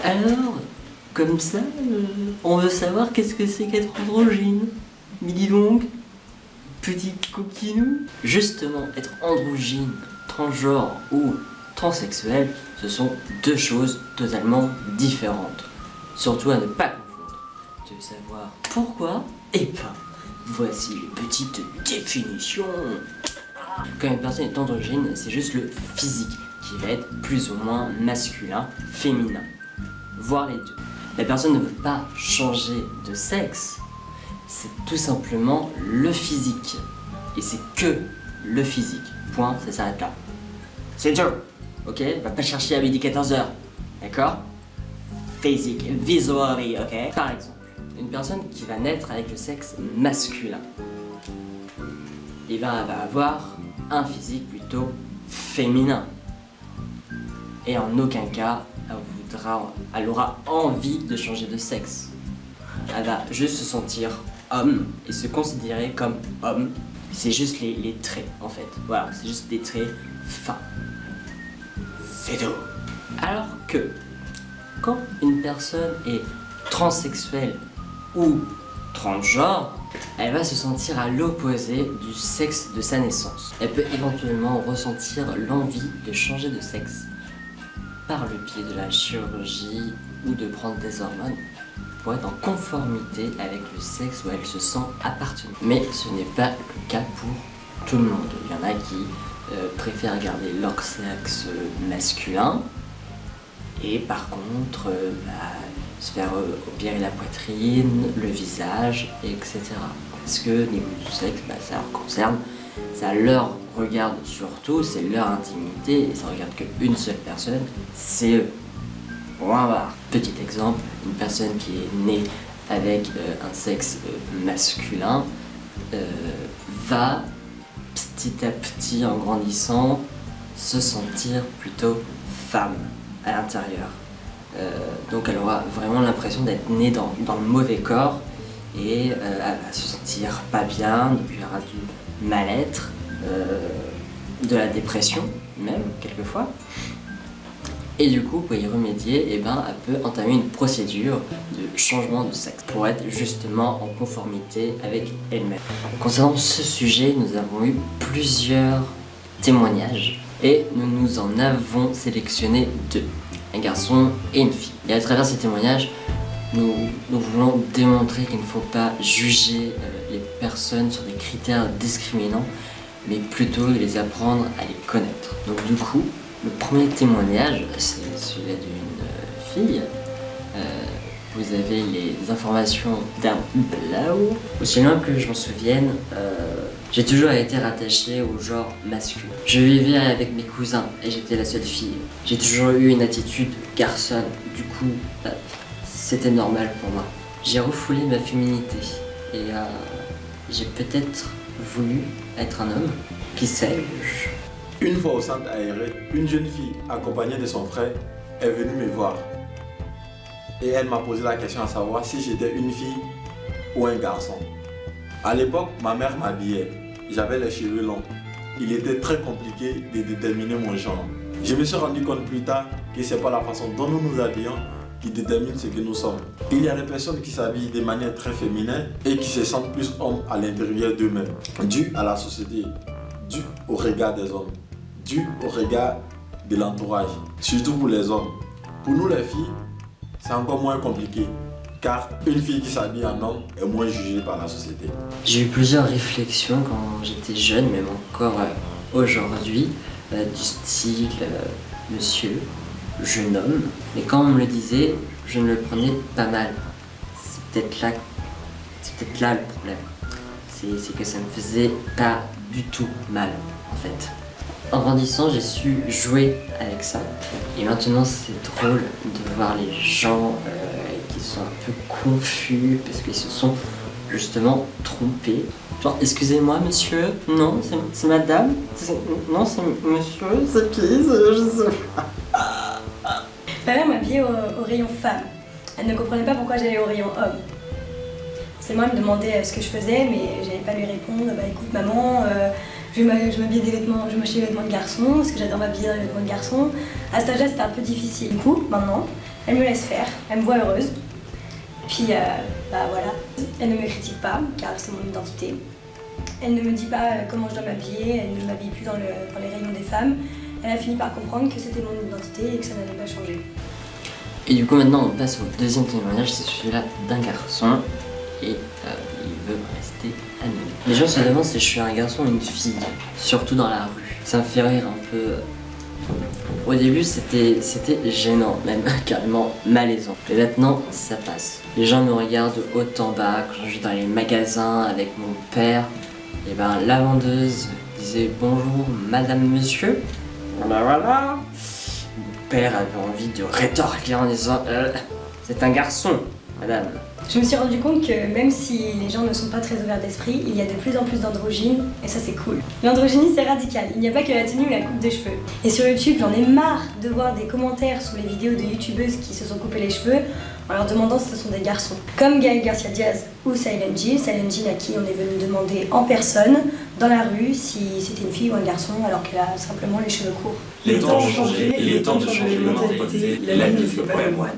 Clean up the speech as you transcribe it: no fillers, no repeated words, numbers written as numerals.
Alors, comme ça, on veut savoir qu'est-ce que c'est qu'être androgyne. Mais dis donc, petit coquinou. Justement, être androgyne, transgenre ou transsexuel, ce sont deux choses totalement différentes. Surtout à ne pas confondre. Tu veux savoir pourquoi? Eh ben, voici les petites définitions. Quand une personne est androgyne, c'est juste le physique qui va être plus ou moins masculin, féminin, voire les deux. La personne ne veut pas changer de sexe, c'est tout simplement le physique. Et c'est que le physique. Point, ça s'arrête là. C'est tout. Ok? Va pas chercher à midi 14h. D'accord? Physique, visually, ok? Par exemple, une personne qui va naître avec le sexe masculin, elle va avoir un physique plutôt féminin. Et en aucun cas, elle aura envie de changer de sexe. Elle va juste se sentir homme et se considérer comme homme. C'est juste les traits en fait. Voilà, c'est juste des traits fins. C'est tout. Alors que quand une personne est transsexuelle ou transgenre, elle va se sentir à l'opposé du sexe de sa naissance. Elle peut éventuellement ressentir l'envie de changer de sexe par le biais de la chirurgie ou de prendre des hormones pour être en conformité avec le sexe où elle se sent appartenir. Mais ce n'est pas le cas pour tout le monde. Il y en a qui préfèrent garder leur sexe masculin et par contre se faire opérer la poitrine, le visage, etc. Parce que niveau du sexe, ça leur concerne, ça leur regarde surtout, c'est leur intimité et ça regarde qu'une seule personne, c'est eux. Point barre. Petit exemple, une personne qui est née avec un sexe masculin va petit à petit en grandissant se sentir plutôt femme à l'intérieur. Donc elle aura vraiment l'impression d'être née dans le mauvais corps et elle va se sentir pas bien, donc il y aura du mal-être, de la dépression même quelquefois. Et du coup, pour y remédier, elle peut entamer une procédure de changement de sexe pour être justement en conformité avec elle-même. Concernant ce sujet, nous avons eu plusieurs témoignages et nous en avons sélectionné deux, un garçon et une fille. Et à travers ces témoignages, nous voulons démontrer qu'il ne faut pas juger les personnes sur des critères discriminants, mais plutôt les apprendre à les connaître. Donc du coup, le premier témoignage, c'est celui d'une fille. Vous avez les informations d'un blau. Aussi loin que je m'en souvienne, j'ai toujours été rattachée au genre masculin. Je vivais avec mes cousins et j'étais la seule fille. J'ai toujours eu une attitude garçonne. Du coup, c'était normal pour moi. J'ai refoulé ma féminité et j'ai peut-être voulu être un homme. Qui sais-je? Une fois au centre aéré, une jeune fille accompagnée de son frère est venue me voir. Et elle m'a posé la question à savoir si j'étais une fille ou un garçon. À l'époque, ma mère m'habillait. J'avais les cheveux longs. Il était très compliqué de déterminer mon genre. Je me suis rendu compte plus tard que ce n'est pas la façon dont nous nous habillons qui détermine ce que nous sommes. Il y a des personnes qui s'habillent de manière très féminine et qui se sentent plus hommes à l'intérieur d'eux-mêmes, dû à la société, dû au regard des hommes, dû au regard de l'entourage, surtout pour les hommes. Pour nous les filles, c'est encore moins compliqué, car une fille qui s'habille en homme est moins jugée par la société. J'ai eu plusieurs réflexions quand j'étais jeune, même encore aujourd'hui, du style monsieur, jeune homme. Mais quand on me le disait, je ne le prenais pas mal. C'est peut-être là le problème. C'est que ça me faisait pas du tout mal, en fait. En grandissant, j'ai su jouer avec ça. Et maintenant, c'est drôle de voir les gens qui sont un peu confus parce qu'ils se sont justement trompés. Genre, excusez-moi, monsieur? Non, c'est madame? Non, c'est monsieur? C'est qui? Je sais pas. Ma mère m'habillait au rayon femme. Elle ne comprenait pas pourquoi j'allais au rayon homme. C'est moi, elle me demandait ce que je faisais, mais j'allais pas lui répondre. Bah écoute maman, je m'habillais des vêtements, je m'achetais des vêtements de garçon, parce que j'adore m'habiller dans les vêtements de garçon. À cet âge-là, c'était un peu difficile. Du coup, maintenant, Elle me laisse faire, elle me voit heureuse. Puis, bah voilà, elle ne me critique pas, car c'est mon identité. Elle ne me dit pas comment je dois m'habiller, elle ne m'habille plus dans les rayons des femmes. Elle a fini par comprendre que c'était mon identité et que ça n'allait pas changer. Et du coup maintenant on passe au deuxième témoignage, c'est celui-là d'un garçon et il veut rester anonyme. Les gens se demandent si je suis un garçon ou une fille, surtout dans la rue. Ça me fait rire un peu. Au début c'était gênant, même carrément malaisant. Mais maintenant ça passe. Les gens me regardent haut en bas quand je vais dans les magasins avec mon père. Et ben la vendeuse disait bonjour madame monsieur. Voilà. Mon père avait envie de rétorquer en disant c'est un garçon madame. Je me suis rendu compte que même si les gens ne sont pas très ouverts d'esprit, il y a de plus en plus d'androgynes et ça c'est cool. L'androgynie c'est radical, il n'y a pas que la tenue ou la coupe de cheveux. Et sur YouTube j'en ai marre de voir des commentaires sous les vidéos de youtubeuses qui se sont coupées les cheveux en leur demandant si ce sont des garçons. Comme Gaël Garcia Diaz ou Silent Jill à qui on est venu demander en personne, dans la rue, si c'était une fille ou un garçon alors qu'elle a simplement les cheveux courts. Les temps ont changé et il est temps de changer de mentalité, la ne fait pas le moine.